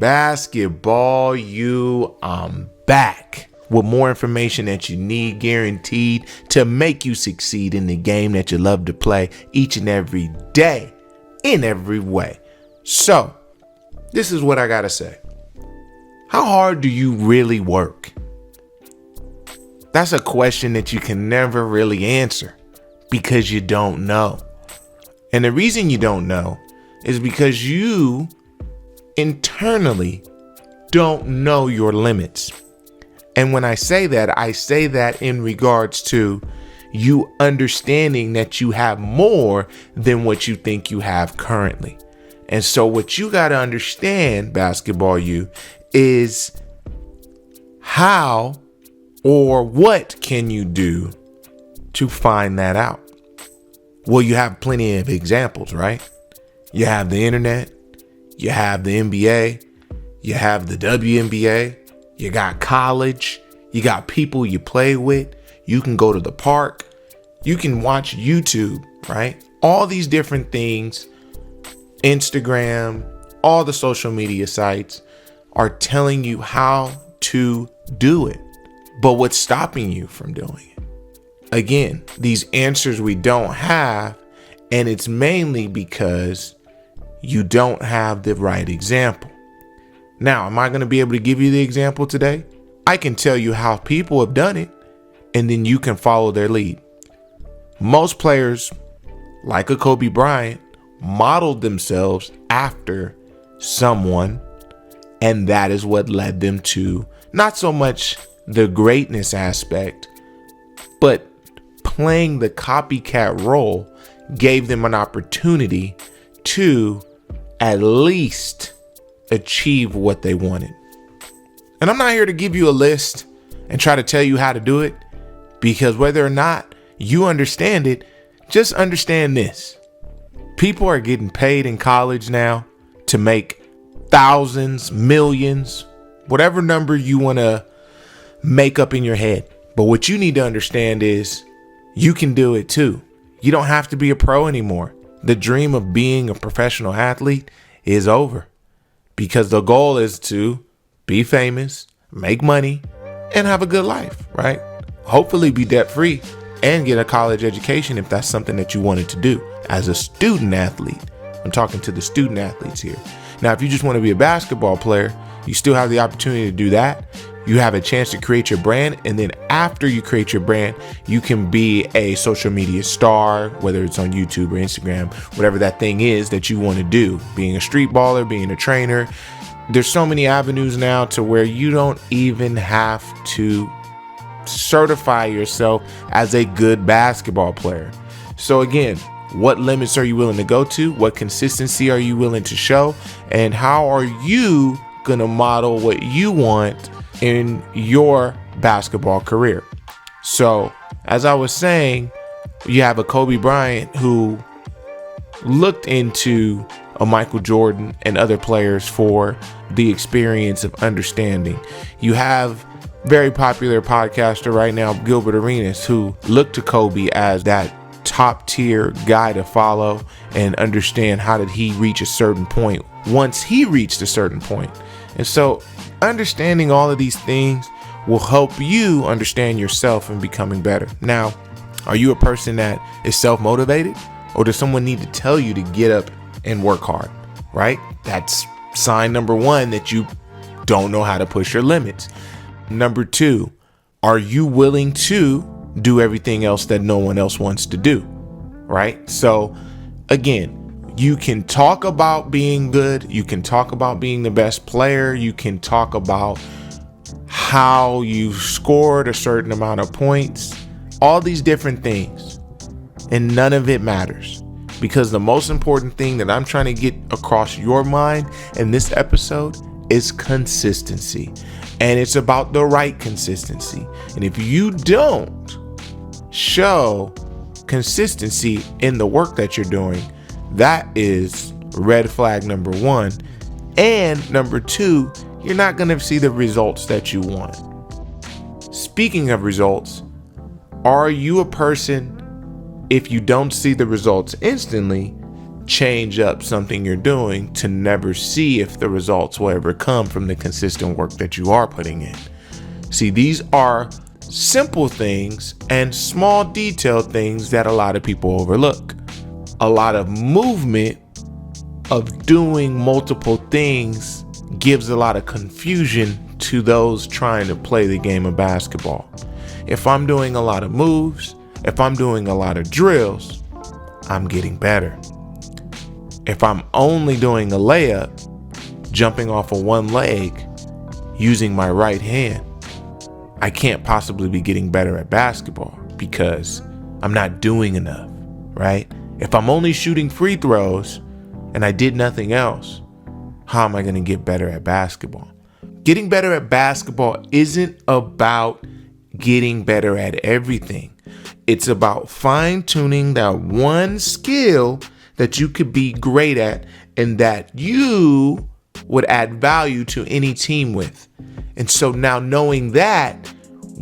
Basketball U, I'm back with more information that you need, guaranteed to make you succeed in the game that you love to play each and every day in every way. So, this is what I gotta say. How hard do you really work? That's a question that you can never really answer because you don't know. And the reason you don't know is because you internally don't know your limits. And when I say that in regards to you understanding that you have more than what you think you have currently. And so what you got to understand, Basketball U, is how or what can you do to find that out? Well, you have plenty of examples, right? You have the internet, you have the NBA, you have the WNBA, you got college, you got people you play with, you can go to the park, you can watch YouTube, right? All these different things, Instagram, all the social media sites are telling you how to do it. But what's stopping you from doing it? Again, these answers we don't have, and it's mainly because you don't have the right example. Now, am I going to be able to give you the example today? I can tell you how people have done it, and then you can follow their lead. Most players, like a Kobe Bryant, modeled themselves after someone, and that is what led them to not so much the greatness aspect, but playing the copycat role gave them an opportunity to at least achieve what they wanted. And I'm not here to give you a list and try to tell you how to do it, because whether or not you understand it, just understand this. People are getting paid in college now to make thousands, millions, whatever number you want to make up in your head. But what you need to understand is you can do it too. You don't have to be a pro anymore. The dream of being a professional athlete is over, because the goal is to be famous, make money, and have a good life, right? Hopefully be debt free and get a college education if that's something that you wanted to do as a student athlete. I'm talking to the student athletes here. Now, if you just want to be a basketball player, you still have the opportunity to do that. You have a chance to create your brand. And then after you create your brand, you can be a social media star, whether it's on YouTube or Instagram, whatever that thing is that you want to do. Being a street baller, being a trainer. There's so many avenues now to where you don't even have to certify yourself as a good basketball player. So again, what limits are you willing to go to? What consistency are you willing to show? And how are you going to model what you want in your basketball career? So, as I was saying, you have a Kobe Bryant who looked into a Michael Jordan and other players for the experience of understanding. You have very popular podcaster right now, Gilbert Arenas, who looked to Kobe as that top tier guy to follow and understand how did he reach a certain point once he reached a certain point. And so understanding all of these things will help you understand yourself and becoming better. Now, are you a person that is self-motivated, or does someone need to tell you to get up and work hard, right? That's sign number one that you don't know how to push your limits. Number two, are you willing to do everything else that no one else wants to do, right? So again, you can talk about being good. You can talk about being the best player. You can talk about how you scored a certain amount of points, all these different things. And none of it matters, because the most important thing that I'm trying to get across your mind in this episode is consistency. And it's about the right consistency. And if you don't show consistency in the work that you're doing, that is red flag number one. And number two, you're not going to see the results that you want. Speaking of results, are you a person, if you don't see the results instantly, change up something you're doing to never see if the results will ever come from the consistent work that you are putting in. See, these are simple things and small detailed things that a lot of people overlook. A lot of movement of doing multiple things gives a lot of confusion to those trying to play the game of basketball. If I'm doing a lot of moves, if I'm doing a lot of drills, I'm getting better. If I'm only doing a layup, jumping off of one leg, using my right hand, I can't possibly be getting better at basketball because I'm not doing enough, right? If I'm only shooting free throws and I did nothing else, how am I going to get better at basketball? Getting better at basketball isn't about getting better at everything. It's about fine-tuning that one skill that you could be great at and that you would add value to any team with. And so now knowing that,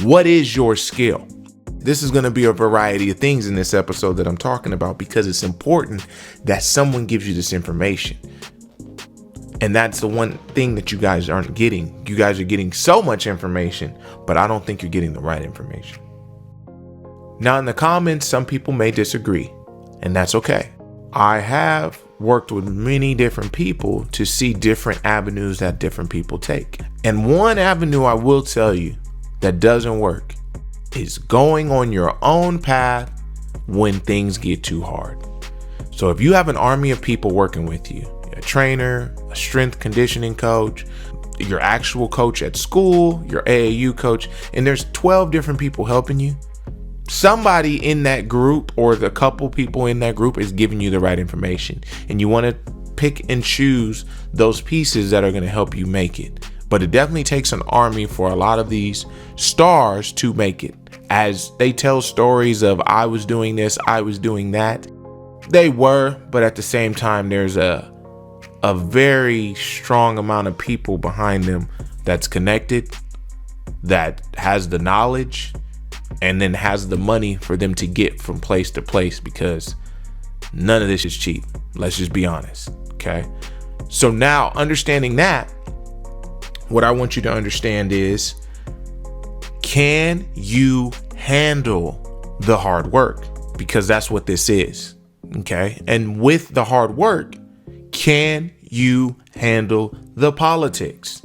what is your skill? This is going to be a variety of things in this episode that I'm talking about because it's important that someone gives you this information. And that's the one thing that you guys aren't getting. You guys are getting so much information, but I don't think you're getting the right information. Now, in the comments, some people may disagree, and that's okay. I have worked with many different people to see different avenues that different people take. And one avenue I will tell you that doesn't work is going on your own path when things get too hard. So if you have an army of people working with you, a trainer, a strength conditioning coach, your actual coach at school, your AAU coach, and there's 12 different people helping you, somebody in that group or the couple people in that group is giving you the right information. And you want to pick and choose those pieces that are going to help you make it. But it definitely takes an army for a lot of these stars to make it. As they tell stories of I was doing this, I was doing that. They were, but at the same time, there's a very strong amount of people behind them that's connected, that has the knowledge, and then has the money for them to get from place to place, because none of this is cheap. Let's just be honest. Okay. So now understanding that, what I want you to understand is, can you handle the hard work? Because that's what this is. Okay. And with the hard work, can you handle the politics?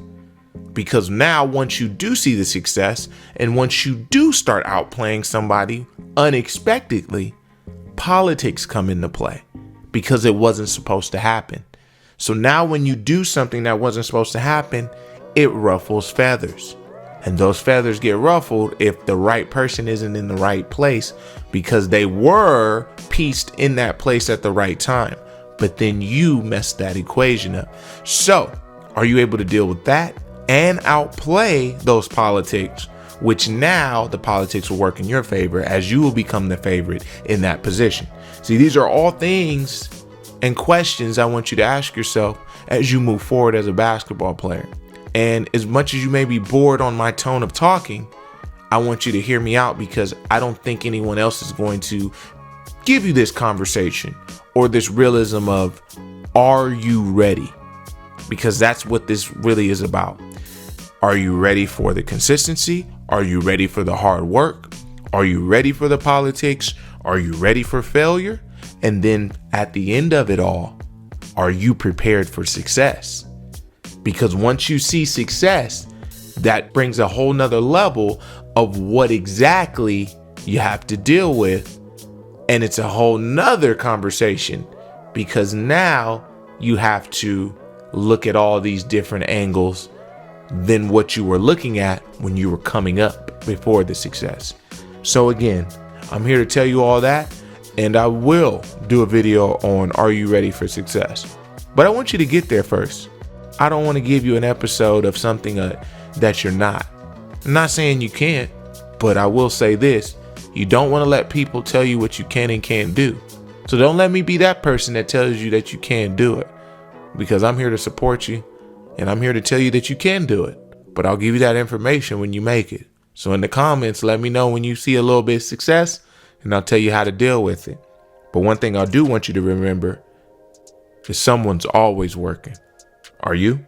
Because now once you do see the success and once you do start outplaying somebody unexpectedly, politics come into play because it wasn't supposed to happen. So now when you do something that wasn't supposed to happen, it ruffles feathers. And those feathers get ruffled if the right person isn't in the right place because they were pieced in that place at the right time. But then you messed that equation up. So are you able to deal with that and outplay those politics, which now the politics will work in your favor as you will become the favorite in that position? See, these are all things and questions I want you to ask yourself as you move forward as a basketball player. And as much as you may be bored on my tone of talking, I want you to hear me out because I don't think anyone else is going to give you this conversation or this realism of, are you ready? Because that's what this really is about. Are you ready for the consistency? Are you ready for the hard work? Are you ready for the politics? Are you ready for failure? And then at the end of it all, are you prepared for success? Because once you see success, that brings a whole nother level of what exactly you have to deal with. And it's a whole nother conversation because now you have to look at all these different angles than what you were looking at when you were coming up before the success. So again, I'm here to tell you all that, and I will do a video on are you ready for success? But I want you to get there first. I don't want to give you an episode of something that you're not. I'm not saying you can't, but I will say this. You don't want to let people tell you what you can and can't do. So don't let me be that person that tells you that you can't do it, because I'm here to support you and I'm here to tell you that you can do it. But I'll give you that information when you make it. So in the comments, let me know when you see a little bit of success and I'll tell you how to deal with it. But one thing I do want you to remember Because someone's always working. Are you?